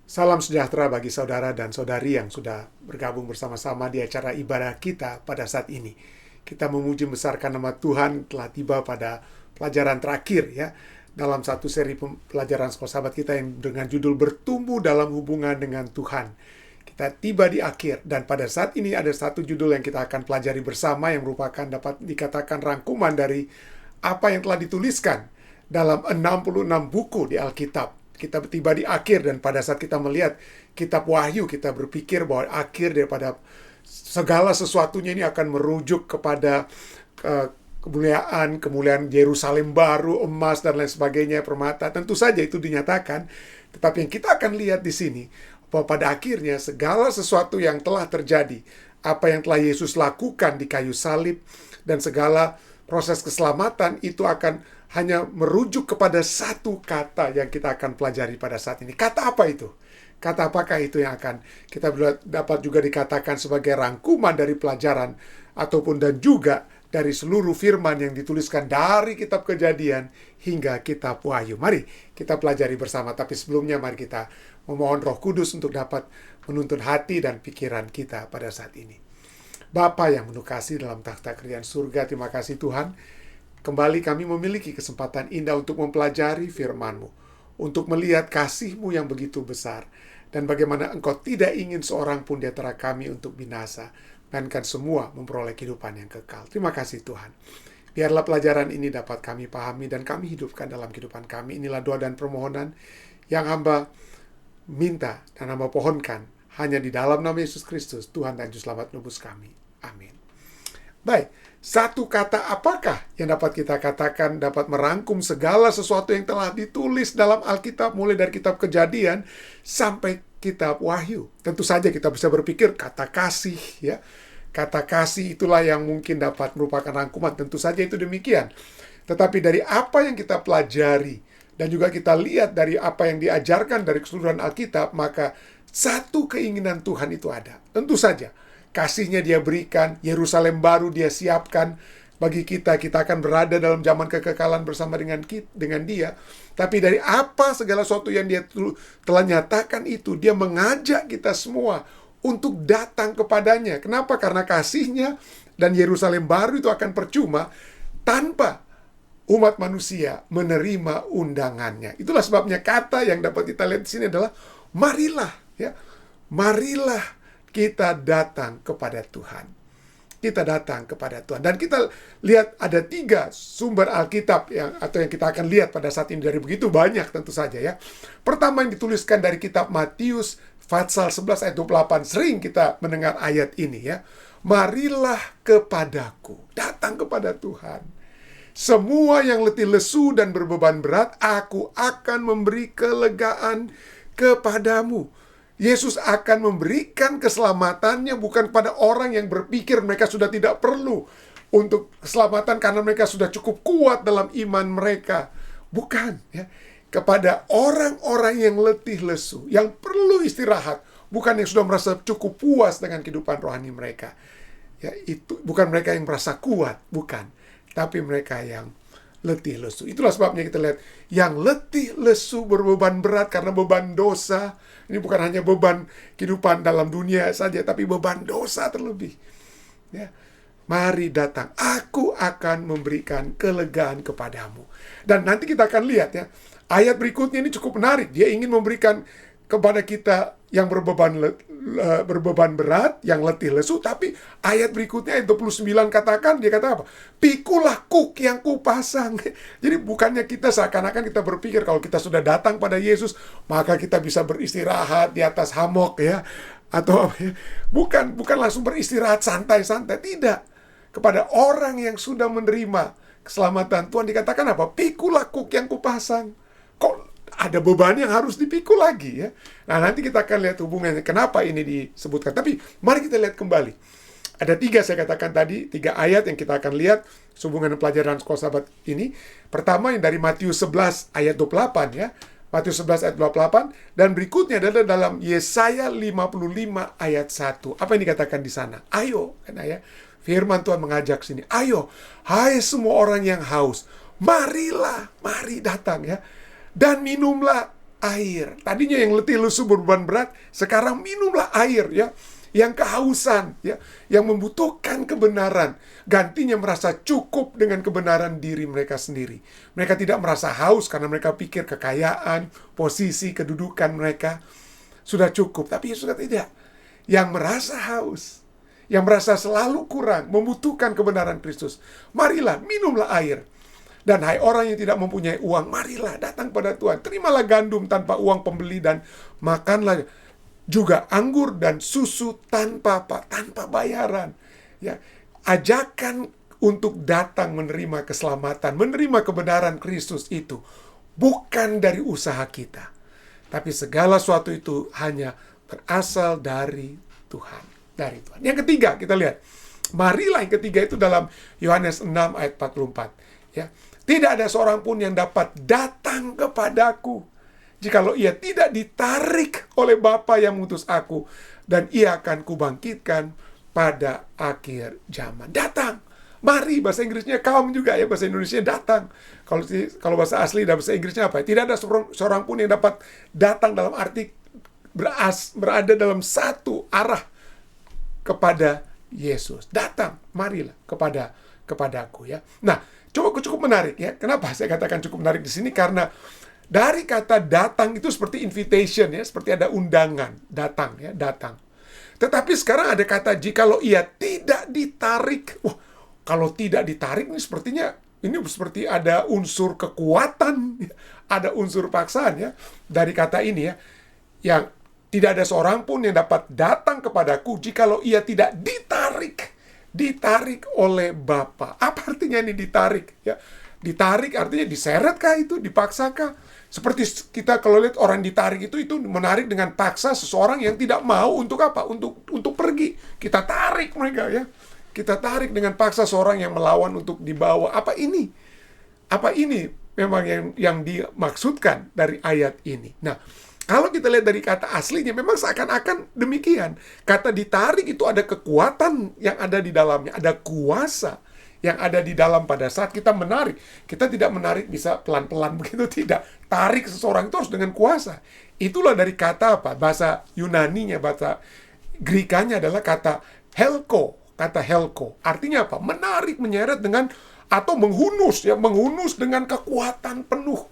Salam sejahtera bagi saudara dan saudari yang sudah bergabung bersama-sama di acara ibadah kita pada saat ini. Kita memuji besarkan nama Tuhan telah tiba pada pelajaran terakhir ya, dalam satu seri pelajaran sekolah sahabat kita yang dengan judul Bertumbuh dalam Hubungan dengan Tuhan. Kita tiba di akhir, dan pada saat ini ada satu judul yang kita akan pelajari bersama yang merupakan dapat dikatakan rangkuman dari apa yang telah dituliskan dalam 66 buku di Alkitab. Kita tiba di akhir, dan pada saat kita melihat kitab Wahyu, kita berpikir bahwa akhir daripada segala sesuatunya ini akan merujuk kepada kemuliaan Yerusalem baru, emas dan lain sebagainya, permata. Tentu saja itu dinyatakan, tetapi yang kita akan lihat di sini bahwa pada akhirnya segala sesuatu yang telah terjadi, apa yang telah Yesus lakukan di kayu salib, dan segala proses keselamatan itu akan hanya merujuk kepada satu kata yang kita akan pelajari pada saat ini. Kata apa itu? Kata apakah itu yang akan kita dapat juga dikatakan sebagai rangkuman dari pelajaran ataupun dan juga dari seluruh firman yang dituliskan dari kitab Kejadian hingga kitab Wahyu. Mari kita pelajari bersama, tapi sebelumnya mari kita memohon Roh Kudus untuk dapat menuntun hati dan pikiran kita pada saat ini. Bapa yang penuh kasih dalam takhta kerajaan surga, terima kasih Tuhan. Kembali kami memiliki kesempatan indah untuk mempelajari firman-Mu, untuk melihat kasih-Mu yang begitu besar, dan bagaimana Engkau tidak ingin seorang pun di antara kami untuk binasa, melainkan semua memperoleh kehidupan yang kekal. Terima kasih Tuhan. Biarlah pelajaran ini dapat kami pahami dan kami hidupkan dalam kehidupan kami. Inilah doa dan permohonan yang hamba minta dan hamba pohonkan hanya di dalam nama Yesus Kristus, Tuhan dan Juru Selamat menebus kami. Amin. Baik, satu kata apakah yang dapat kita katakan dapat merangkum segala sesuatu yang telah ditulis dalam Alkitab, mulai dari kitab Kejadian sampai kitab Wahyu? Tentu saja kita bisa berpikir kata kasih ya. Kata kasih itulah yang mungkin dapat merupakan rangkuman, tentu saja itu demikian. Tetapi dari apa yang kita pelajari dan juga kita lihat dari apa yang diajarkan dari keseluruhan Alkitab, maka satu keinginan Tuhan itu ada. Tentu saja kasih-Nya Dia berikan, Yerusalem baru Dia siapkan bagi kita. Kita akan berada dalam zaman kekekalan bersama dengan Dia. Tapi dari apa segala sesuatu yang Dia telah nyatakan itu, Dia mengajak kita semua untuk datang kepadanya. Kenapa? Karena kasih-Nya dan Yerusalem baru itu akan percuma tanpa umat manusia menerima undangannya. Itulah sebabnya kata yang dapat kita lihat di sini adalah marilah, ya. Marilah kita datang kepada Tuhan. Kita datang kepada Tuhan. Dan kita lihat ada 3 sumber Alkitab yang kita akan lihat pada saat ini, dari begitu banyak tentu saja ya. Pertama yang dituliskan dari kitab Matius pasal 11 ayat 28. Sering kita mendengar ayat ini ya. Marilah kepadaku, datang kepada Tuhan. Semua yang letih lesu dan berbeban berat, aku akan memberi kelegaan kepadamu. Yesus akan memberikan keselamatannya bukan pada orang yang berpikir mereka sudah tidak perlu untuk keselamatan karena mereka sudah cukup kuat dalam iman mereka. Bukan, ya. Kepada orang-orang yang letih lesu, yang perlu istirahat, bukan yang sudah merasa cukup puas dengan kehidupan rohani mereka. Ya, itu bukan mereka yang merasa kuat, bukan, tapi mereka yang letih lesu. Itulah sebabnya kita lihat yang letih lesu berbeban berat karena beban dosa. Ini bukan hanya beban kehidupan dalam dunia saja, tapi beban dosa terlebih. Ya. Mari datang, aku akan memberikan kelegaan kepadamu. Dan nanti kita akan lihat ya, ayat berikutnya ini cukup menarik. Dia ingin memberikan kepada kita yang berbeban berat, yang letih lesu. Tapi ayat berikutnya, ayat 29 katakan, dia kata apa? Pikulah kuk yang kupasang. Jadi bukannya kita seakan-akan kita berpikir kalau kita sudah datang pada Yesus, maka kita bisa beristirahat di atas hamok ya. Atau apa ya. Bukan langsung beristirahat santai-santai. Tidak. Kepada orang yang sudah menerima keselamatan Tuhan dikatakan apa? Pikulah kuk yang kupasang. Kok ada beban yang harus dipikul lagi ya. Nah nanti kita akan lihat hubungannya, kenapa ini disebutkan. Tapi mari kita lihat kembali. Ada 3 saya katakan tadi, 3 ayat yang kita akan lihat hubungan pelajaran sekolah sahabat ini. Pertama yang dari Matius 11 ayat 28 ya. Matius 11 ayat 28. Dan berikutnya adalah dalam Yesaya 55 ayat 1. Apa yang dikatakan di sana? Ayo, kan ya. Firman Tuhan mengajak sini. Ayo, hai semua orang yang haus, marilah, mari datang ya. Dan minumlah air. Tadinya yang letih lesu berbeban berat, sekarang minumlah air ya. Yang kehausan ya, yang membutuhkan kebenaran, gantinya merasa cukup dengan kebenaran diri mereka sendiri. Mereka tidak merasa haus karena mereka pikir kekayaan, posisi, kedudukan mereka sudah cukup. Tapi Yesus kata tidak. Yang merasa haus, yang merasa selalu kurang, membutuhkan kebenaran Kristus, marilah minumlah air. Dan hai orang yang tidak mempunyai uang, marilah datang pada Tuhan. Terimalah gandum tanpa uang pembeli dan makanlah juga anggur dan susu tanpa bayaran. Ya, ajakan untuk datang menerima keselamatan, menerima kebenaran Kristus itu bukan dari usaha kita, tapi segala sesuatu itu hanya berasal dari Tuhan, dari Tuhan. Yang ketiga kita lihat, marilah yang ketiga itu dalam Yohanes 6 ayat 44. Ya, tidak ada seorang pun yang dapat datang kepadaku jikalau ia tidak ditarik oleh Bapa yang mengutus aku, dan ia akan kubangkitkan pada akhir zaman. Datang, mari, bahasa Inggrisnya come juga ya, bahasa Indonesia datang. Kalau bahasa asli dan bahasa Inggrisnya apa? Tidak ada seorang pun yang dapat datang dalam arti berada dalam satu arah kepada Yesus. Datang, marilah kepadaku ya. Nah, cukup menarik ya. Kenapa saya katakan cukup menarik di sini? Karena dari kata datang itu seperti invitation ya, seperti ada undangan, datang ya, datang. Tetapi sekarang ada kata jikalau ia tidak ditarik. Wah, kalau tidak ditarik ini sepertinya ini seperti ada unsur kekuatan, ada unsur paksaan ya dari kata ini ya. Yang tidak ada seorang pun yang dapat datang kepadaku jikalau ia tidak ditarik oleh Bapa. Apa artinya ini ditarik ya? Ditarik artinya diseretkah itu, dipaksakah? Seperti kita kalau lihat orang ditarik itu menarik dengan paksa seseorang yang tidak mau untuk apa? Untuk pergi. Kita tarik mereka ya. Kita tarik dengan paksa seorang yang melawan untuk dibawa. Apa ini? Apa ini memang yang dimaksudkan dari ayat ini? Nah, kalau kita lihat dari kata aslinya memang seakan-akan demikian. Kata ditarik itu ada kekuatan yang ada di dalamnya, ada kuasa yang ada di dalam pada saat kita menarik. Kita tidak menarik bisa pelan-pelan begitu, tidak. Tarik seseorang itu harus dengan kuasa. Itulah dari kata apa? Bahasa Yunaninya, bahasa Grekanya adalah kata helko. Kata helko. Artinya apa? Menarik, menyeret dengan, atau menghunus ya, menghunus dengan kekuatan penuh.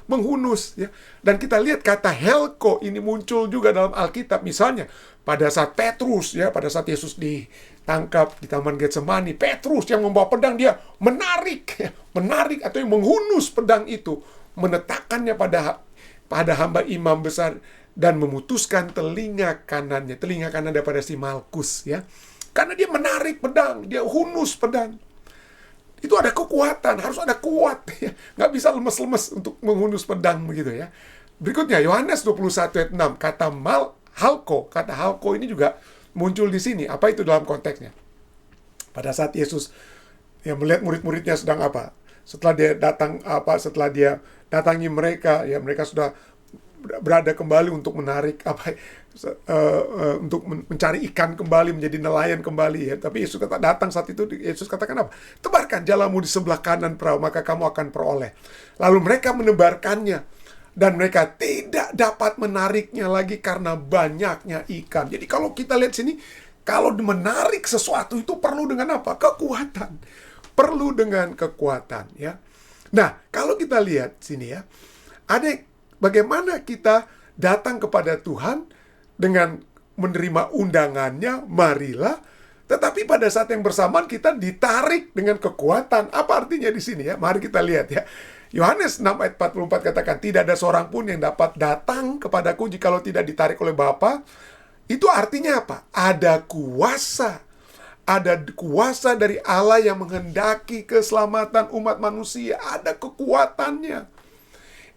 Menghunus ya. Dan kita lihat kata helko ini muncul juga dalam Alkitab. Misalnya pada saat Petrus ya, pada saat Yesus ditangkap di Taman Getsemani, Petrus yang membawa pedang, dia menarik ya, menarik atau yang menghunus pedang itu, menetakkannya pada hamba imam besar dan memutuskan telinga kanan daripada si Malkus ya. Karena dia menarik pedang, dia hunus pedang. Itu ada kekuatan, harus ada kuat ya. Nggak bisa lemes-lemes untuk menghunus pedang begitu ya. Berikutnya Yohanes 21 ayat 6, kata halko ini juga muncul di sini. Apa itu dalam konteksnya? Pada saat Yesus yang melihat murid-muridnya sedang apa? Setelah dia datangi mereka, ya mereka sudah berada kembali untuk menarik untuk mencari ikan kembali, menjadi nelayan kembali ya. Tapi Yesus datang saat itu, Yesus katakan apa? Tebarkan jalamu di sebelah kanan perahu, maka kamu akan peroleh. Lalu mereka menebarkannya dan mereka tidak dapat menariknya lagi karena banyaknya ikan. Jadi kalau kita lihat sini, kalau menarik sesuatu itu perlu dengan apa? Kekuatan. Perlu dengan kekuatan ya. Nah, kalau kita lihat sini ya, ada bagaimana kita datang kepada Tuhan dengan menerima undangannya, marilah. Tetapi pada saat yang bersamaan kita ditarik dengan kekuatan. Apa artinya di sini ya? Mari kita lihat ya. Yohanes 6 ayat 44 katakan, tidak ada seorang pun yang dapat datang kepadaku jikalau tidak ditarik oleh Bapa. Itu artinya apa? Ada kuasa. Ada kuasa dari Allah yang menghendaki keselamatan umat manusia. Ada kekuatannya.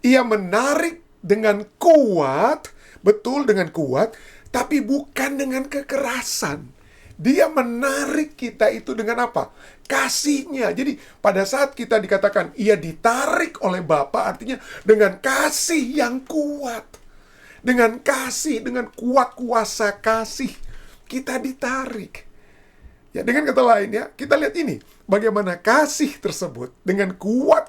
Ia menarik dengan kuat, betul dengan kuat, tapi bukan dengan kekerasan. Dia menarik kita itu dengan apa? Kasihnya. Jadi pada saat kita dikatakan ia ditarik oleh Bapa, artinya dengan kasih yang kuat. Dengan kasih, dengan kuat kuasa kasih, kita ditarik. Ya, dengan kata lain ya, kita lihat ini. bagaimana kasih tersebut dengan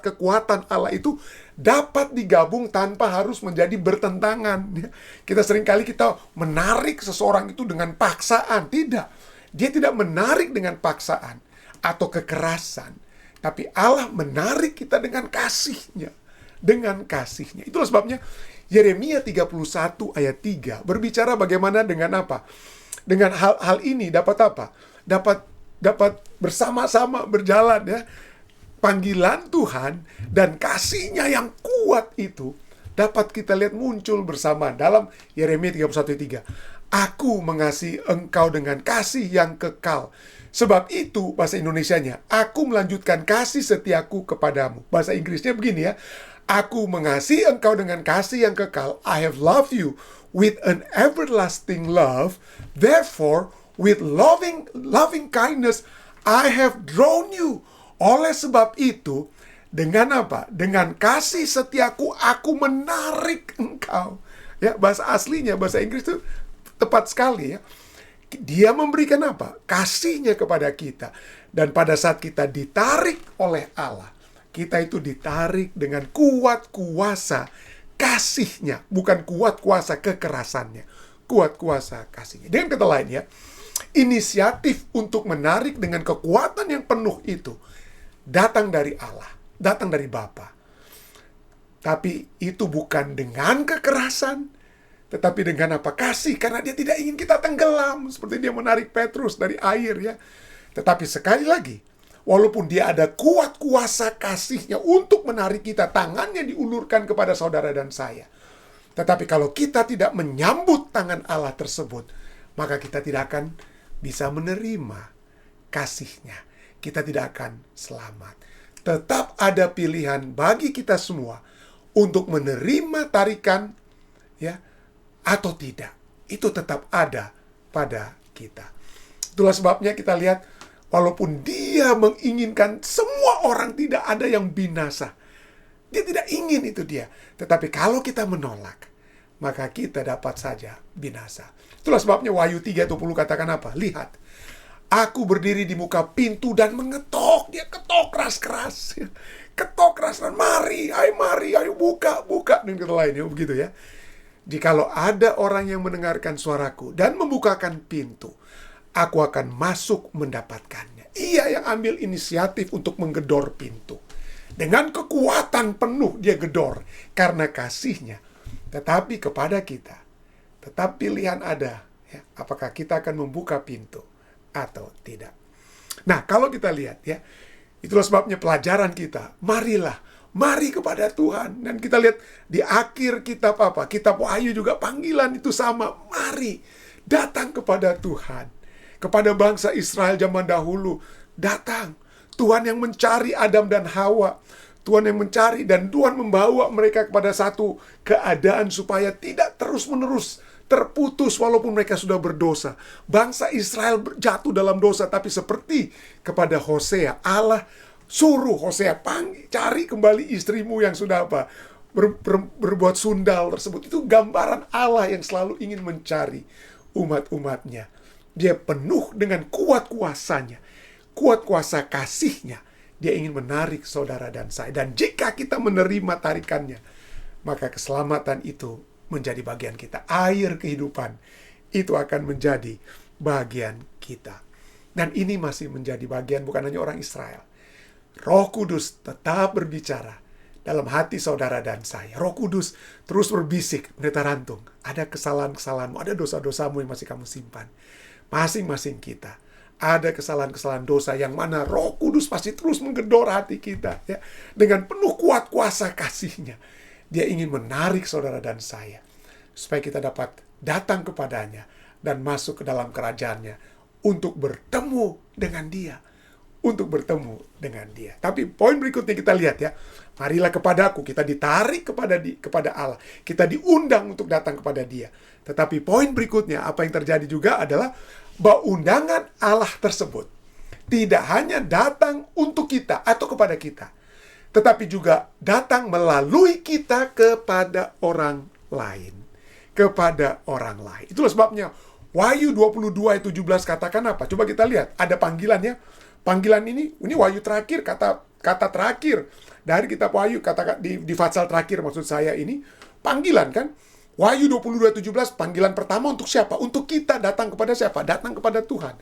kekuatan Allah itu dapat digabung tanpa harus menjadi bertentangan. Kita seringkali menarik seseorang itu dengan paksaan. Tidak. Dia tidak menarik dengan paksaan atau kekerasan. Tapi Allah menarik kita dengan kasih-Nya. Dengan kasih-Nya. Itulah sebabnya Yeremia 31 ayat 3 berbicara bagaimana dengan apa? Dengan hal ini dapat apa? Dapat bersama-sama berjalan, ya. Panggilan Tuhan dan kasih-Nya yang kuat itu dapat kita lihat muncul bersama dalam Yeremia 31:3. Aku mengasihi engkau dengan kasih yang kekal. Sebab itu, bahasa Indonesianya, aku melanjutkan kasih setiaku kepadamu. Bahasa Inggrisnya begini, ya. Aku mengasihi engkau dengan kasih yang kekal. I have loved you with an everlasting love. Therefore, with loving kindness, I have drawn you. Oleh sebab itu, dengan apa? Dengan kasih setiaku, aku menarik engkau. Ya, bahasa aslinya, bahasa Inggris itu tepat sekali, ya. Dia memberikan apa? Kasih-Nya kepada kita. Dan pada saat kita ditarik oleh Allah, kita itu ditarik dengan kuat kuasa kasih-Nya. Bukan kuat kuasa kekerasannya. Kuat kuasa kasih-Nya. Dengan kata lain, ya, inisiatif untuk menarik dengan kekuatan yang penuh itu datang dari Allah, datang dari Bapa. Tapi itu bukan dengan kekerasan, tetapi dengan apa? Kasih, karena Dia tidak ingin kita tenggelam, seperti Dia menarik Petrus dari air, ya. Tetapi sekali lagi, walaupun Dia ada kuat kuasa kasih-Nya untuk menarik kita, tangannya diulurkan kepada saudara dan saya. Tetapi kalau kita tidak menyambut tangan Allah tersebut, maka kita tidak akan bisa menerima kasih-Nya. Kita tidak akan selamat. Tetap ada pilihan bagi kita semua untuk menerima tarikan, ya, atau tidak. Itu tetap ada pada kita. Itulah sebabnya kita lihat, walaupun Dia menginginkan semua orang tidak ada yang binasa. Dia tidak ingin itu Dia. Tetapi kalau kita menolak, maka kita dapat saja binasa. Itulah sebabnya Wahyu 3:20 katakan apa? Lihat, aku berdiri di muka pintu dan mengetok. Dia ketok keras-keras. Ketok keras. Mari, ayo buka. Dan kata lainnya, begitu, ya. Jikalau ada orang yang mendengarkan suaraku dan membukakan pintu, aku akan masuk mendapatkannya. Ia yang ambil inisiatif untuk menggedor pintu. Dengan kekuatan penuh dia gedor karena kasih-Nya. Tetapi kepada kita, tetap pilihan ada, ya, apakah kita akan membuka pintu atau tidak. Nah, kalau kita lihat, ya, itulah sebabnya pelajaran kita. Mari kepada Tuhan. Dan kita lihat di akhir kitab apa? Kitab Wahyu juga panggilan itu sama. Mari datang kepada Tuhan. Kepada bangsa Israel zaman dahulu, datang. Tuhan yang mencari Adam dan Hawa. Tuhan yang mencari dan Tuhan membawa mereka kepada satu keadaan supaya tidak terus-menerus terputus walaupun mereka sudah berdosa. Bangsa Israel jatuh dalam dosa, tapi seperti kepada Hosea, Allah suruh Hosea, cari kembali istrimu yang sudah apa? Berbuat sundal tersebut. Itu gambaran Allah yang selalu ingin mencari umat-umatnya. Dia penuh dengan kuat kuasanya, kuat kuasa kasih-Nya. Dia ingin menarik saudara dan saya. Dan jika kita menerima tarikannya, maka keselamatan itu menjadi bagian kita. Air kehidupan itu akan menjadi bagian kita. Dan ini masih menjadi bagian bukan hanya orang Israel. Roh Kudus tetap berbicara dalam hati saudara dan saya. Roh Kudus terus berbisik, Pendeta Rantung, ada kesalahan-kesalahanmu, ada dosa-dosamu yang masih kamu simpan. Masing-masing kita ada kesalahan-kesalahan dosa yang mana Roh Kudus pasti terus menggedor hati kita, ya. Dengan penuh kuat kuasa kasih-Nya, Dia ingin menarik saudara dan saya supaya kita dapat datang kepadanya dan masuk ke dalam kerajaan-Nya untuk bertemu dengan Dia. Untuk bertemu dengan Dia. Tapi poin berikutnya kita lihat, ya. Marilah kepadaku, kita ditarik kepada Allah. Kita diundang untuk datang kepada Dia. Tetapi poin berikutnya, apa yang terjadi juga adalah bahwa undangan Allah tersebut tidak hanya datang untuk kita atau kepada kita, tetapi juga datang melalui kita kepada orang lain. Kepada orang lain. Itulah sebabnya Wahyu 22 ayat 17 katakan apa? Coba kita lihat, ada panggilannya. Panggilan ini Wahyu terakhir, kata terakhir dari kitab Wahyu, kata di pasal terakhir maksud saya ini, panggilan kan? Wahyu 22:17, panggilan pertama untuk siapa? Untuk kita. Datang kepada siapa? Datang kepada Tuhan.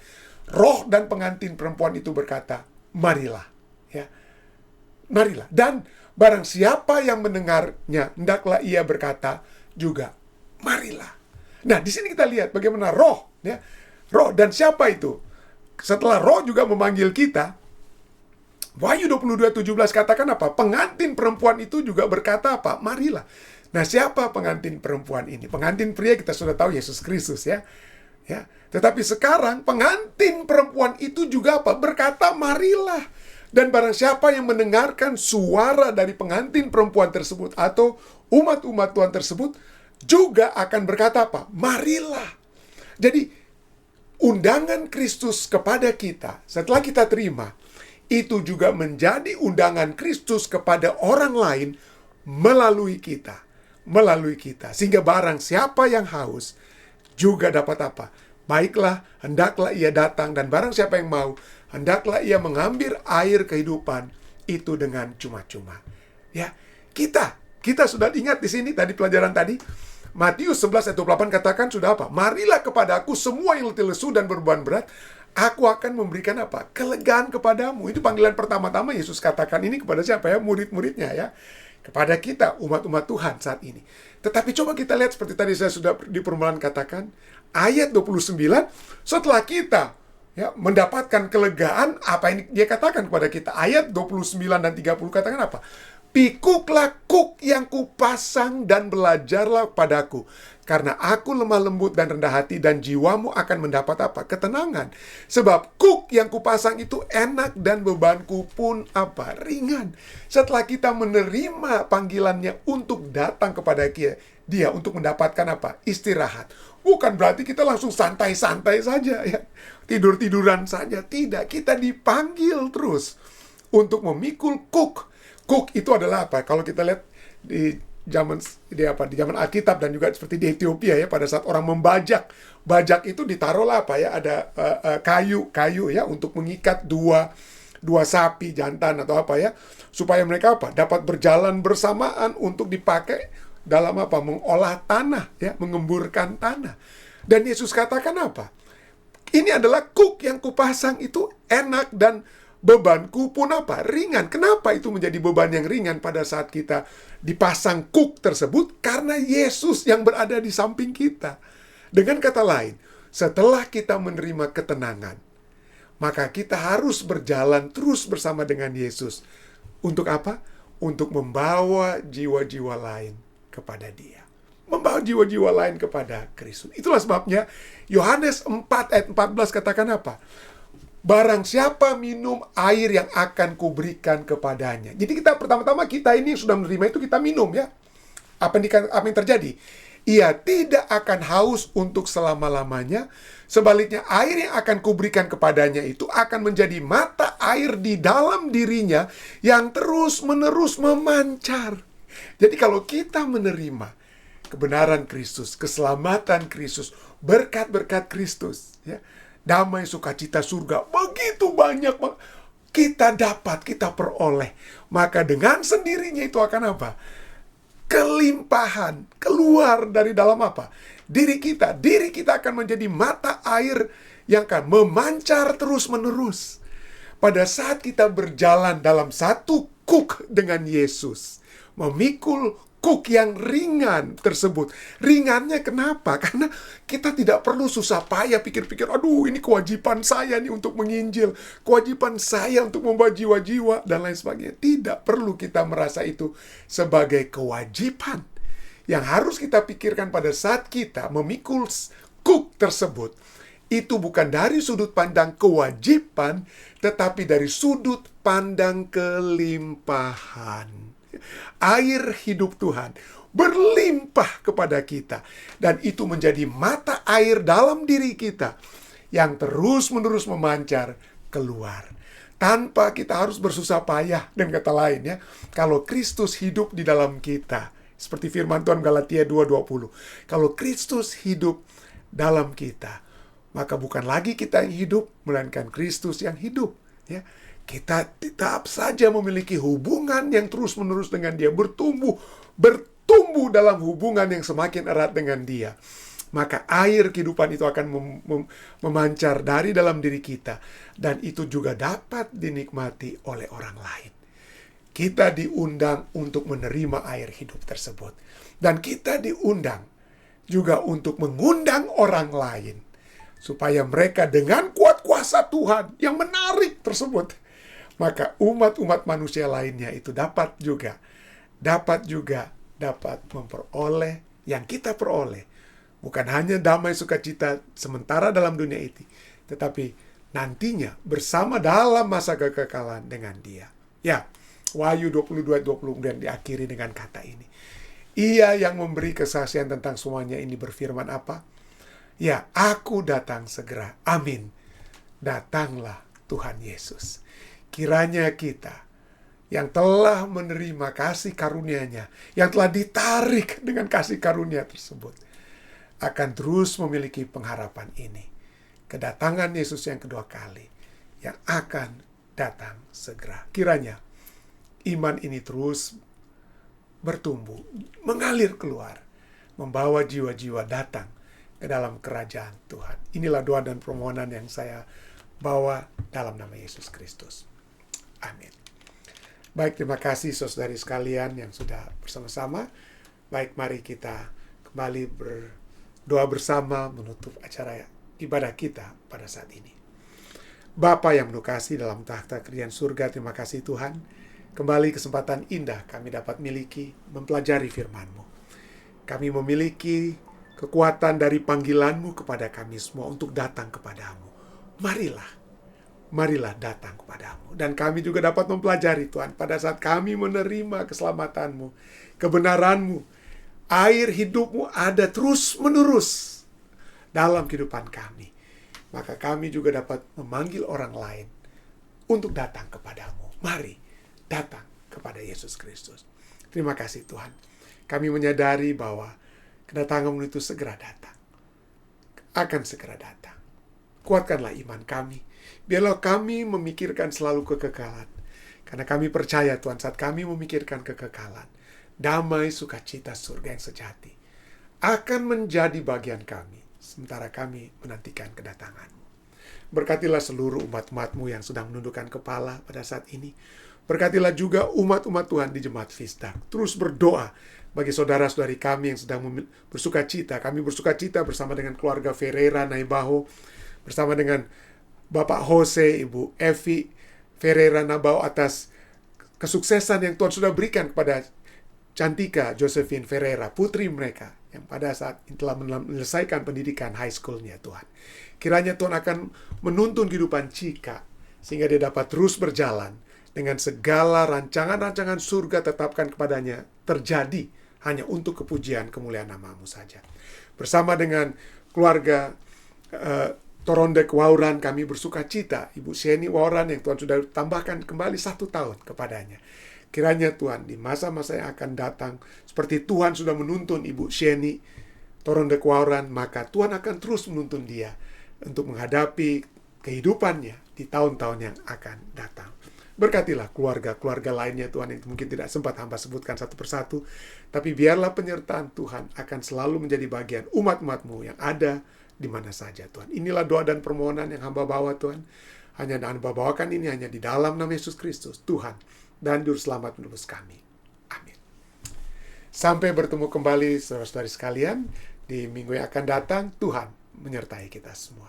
Roh dan pengantin perempuan itu berkata, marilah. Ya, marilah. Dan barang siapa yang mendengarnya, hendaklah ia berkata juga, marilah. Nah, di sini kita lihat bagaimana roh, ya. Roh, dan siapa itu? Setelah roh juga memanggil kita, Wahyu 22:17 katakan apa? Pengantin perempuan itu juga berkata apa? Marilah. Nah, siapa pengantin perempuan ini? Pengantin pria kita sudah tahu, Yesus Kristus, ya. Ya. Tetapi sekarang pengantin perempuan itu juga apa? Berkata, marilah. Dan barang siapa yang mendengarkan suara dari pengantin perempuan tersebut atau umat-umat Tuhan tersebut juga akan berkata apa? Marilah. Jadi undangan Kristus kepada kita setelah kita terima, itu juga menjadi undangan Kristus kepada orang lain melalui kita. Sehingga barang siapa yang haus juga dapat apa? Baiklah, hendaklah ia datang, dan barang siapa yang mau, hendaklah ia mengambil air kehidupan itu dengan cuma-cuma. Ya, kita sudah ingat di sini tadi pelajaran tadi, Matius 11:28 katakan sudah apa? Marilah kepada aku semua yang letih lesu dan beban berat, aku akan memberikan apa? Kelegaan kepadamu. Itu panggilan pertama-tama Yesus katakan ini kepada siapa ya? Murid-muridnya ya. Kepada kita, umat-umat Tuhan saat ini. Tetapi coba kita lihat seperti tadi saya sudah di permulaan katakan, ayat 29, setelah kita ya mendapatkan kelegaan, apa yang dia katakan kepada kita? Ayat 29 dan 30 katakan apa? Pikuklah kuk yang kupasang dan belajarlah padaku. Karena aku lemah lembut dan rendah hati, dan jiwamu akan mendapat apa? Ketenangan. Sebab kuk yang kupasang itu enak dan bebanku pun apa? Ringan. Setelah kita menerima panggilannya untuk datang kepada dia untuk mendapatkan apa? Istirahat. Bukan berarti kita langsung santai-santai saja ya. Tidur-tiduran saja. Tidak, kita dipanggil terus untuk memikul kuk. Kuk itu adalah apa? Kalau kita lihat di zaman Alkitab dan juga seperti di Ethiopia ya, pada saat orang membajak, bajak itu ditaruhlah apa ya, ada kayu ya untuk mengikat dua sapi jantan atau apa ya, supaya mereka apa? Dapat berjalan bersamaan untuk dipakai dalam apa? Mengolah tanah ya, mengemburkan tanah. Dan Yesus katakan apa? Ini adalah kuk yang kupasang itu enak dan bebanku pun apa? Ringan. Kenapa itu menjadi beban yang ringan pada saat kita dipasang kuk tersebut? Karena Yesus yang berada di samping kita. Dengan kata lain, setelah kita menerima ketenangan, maka kita harus berjalan terus bersama dengan Yesus. Untuk apa? Untuk membawa jiwa-jiwa lain kepada Dia. Membawa jiwa-jiwa lain kepada Kristus. Itulah sebabnya Yohanes 4 ayat 14 katakan apa? Barang siapa minum air yang akan kuberikan kepadanya. Jadi kita pertama-tama kita ini sudah menerima itu, kita minum ya. Apa yang terjadi? Ia tidak akan haus untuk selama-lamanya. Sebaliknya air yang akan kuberikan kepadanya itu akan menjadi mata air di dalam dirinya yang terus-menerus memancar. Jadi kalau kita menerima kebenaran Kristus, keselamatan Kristus, berkat-berkat Kristus ya, damai, sukacita surga, begitu banyak kita dapat, kita peroleh. Maka dengan sendirinya itu akan apa? Kelimpahan keluar dari dalam apa? Diri kita. Diri kita akan menjadi mata air yang akan memancar terus-menerus. Pada saat kita berjalan dalam satu kuk dengan Yesus, memikul kuk yang ringan tersebut. Ringannya kenapa? Karena kita tidak perlu susah payah pikir-pikir, aduh ini kewajiban saya nih untuk menginjil, kewajiban saya untuk membawa jiwa-jiwa, dan lain sebagainya. Tidak perlu kita merasa itu sebagai kewajiban. Yang harus kita pikirkan pada saat kita memikul kuk tersebut, itu bukan dari sudut pandang kewajiban, tetapi dari sudut pandang kelimpahan. Air hidup Tuhan berlimpah kepada kita, dan itu menjadi mata air dalam diri kita yang terus-menerus memancar keluar tanpa kita harus bersusah payah. Dan kata lain ya, kalau Kristus hidup di dalam kita, seperti firman Tuhan Galatia 2:20, kalau Kristus hidup dalam kita, maka bukan lagi kita yang hidup, melainkan Kristus yang hidup Ya, kita tetap saja memiliki hubungan yang terus-menerus dengan Dia, bertumbuh dalam hubungan yang semakin erat dengan Dia. Maka air kehidupan itu akan memancar dari dalam diri kita, dan itu juga dapat dinikmati oleh orang lain. Kita diundang untuk menerima air hidup tersebut, dan kita diundang juga untuk mengundang orang lain supaya mereka dengan kuat kuasa Tuhan yang menarik tersebut, maka umat-umat manusia lainnya itu dapat memperoleh yang kita peroleh. Bukan hanya damai sukacita sementara dalam dunia ini, tetapi nantinya bersama dalam masa kekekalan dengan Dia. Ya, Wahyu 22:20 kemudian diakhiri dengan kata ini. Ia yang memberi kesaksian tentang semuanya ini berfirman apa? Ya, aku datang segera. Amin. Datanglah Tuhan Yesus. Kiranya kita yang telah menerima kasih karunia-Nya, yang telah ditarik dengan kasih karunia tersebut, akan terus memiliki pengharapan ini. Kedatangan Yesus yang kedua kali yang akan datang segera. Kiranya iman ini terus bertumbuh, mengalir keluar, membawa jiwa-jiwa datang ke dalam kerajaan Tuhan. Inilah doa dan permohonan yang saya bawa dalam nama Yesus Kristus. Amin. Baik, terima kasih saudari sekalian yang sudah bersama-sama. Baik, mari kita kembali berdoa bersama menutup acara ibadah kita pada saat ini. Bapa yang penuh kasih dalam tahta kerajaan surga, terima kasih Tuhan. Kembali kesempatan indah kami dapat miliki mempelajari firman-Mu. Kami memiliki kekuatan dari panggilan-Mu kepada kami semua untuk datang kepadamu. Marilah datang kepadamu. Dan kami juga dapat mempelajari Tuhan, pada saat kami menerima keselamatan-Mu, kebenaran-Mu, air hidupmu ada terus-menerus dalam kehidupan kami. Maka kami juga dapat memanggil orang lain untuk datang kepadamu. Mari datang kepada Yesus Kristus. Terima kasih Tuhan. Kami menyadari bahwa kedatangan-Mu itu segera datang. Akan segera datang. Kuatkanlah iman kami. Biarlah kami memikirkan selalu kekekalan. Karena kami percaya Tuhan, saat kami memikirkan kekekalan, damai sukacita surga yang sejati akan menjadi bagian kami sementara kami menantikan kedatangan-Mu. Berkatilah seluruh umat-umat-Mu yang sedang menundukkan kepala pada saat ini. Berkatilah juga umat-umat Tuhan di Jemaat Vista. Terus berdoa bagi saudara-saudari kami yang sedang bersukacita. Kami bersukacita bersama dengan keluarga Ferreira Naibaho, bersama dengan Bapak Jose, Ibu Evi Ferreira Naibaho atas kesuksesan yang Tuhan sudah berikan kepada Cantika Josephine Ferreira, putri mereka, yang pada saat telah menyelesaikan pendidikan high school-nya Tuhan. Kiranya Tuhan akan menuntun kehidupan Cika, sehingga dia dapat terus berjalan dengan segala rancangan-rancangan surga tetapkan kepadanya terjadi hanya untuk kepujian kemuliaan nama-Mu saja. Bersama dengan keluarga Torondek Wauran, kami bersuka cita Ibu Sheni Wauran yang Tuhan sudah tambahkan kembali 1 tahun kepadanya. Kiranya Tuhan di masa-masa yang akan datang, seperti Tuhan sudah menuntun Ibu Sheni Torondek Wauran, maka Tuhan akan terus menuntun dia untuk menghadapi kehidupannya di tahun-tahun yang akan datang. Berkatilah keluarga-keluarga lainnya Tuhan yang mungkin tidak sempat hamba sebutkan satu persatu, tapi biarlah penyertaan Tuhan akan selalu menjadi bagian umat-umat-Mu yang ada di mana saja Tuhan. Inilah doa dan permohonan yang hamba bawa Tuhan. Hanya hamba bawakan ini hanya di dalam nama Yesus Kristus, Tuhan dan Juru Selamat menebus kami. Amin. Sampai bertemu kembali saudara-saudari sekalian di minggu yang akan datang. Tuhan menyertai kita semua.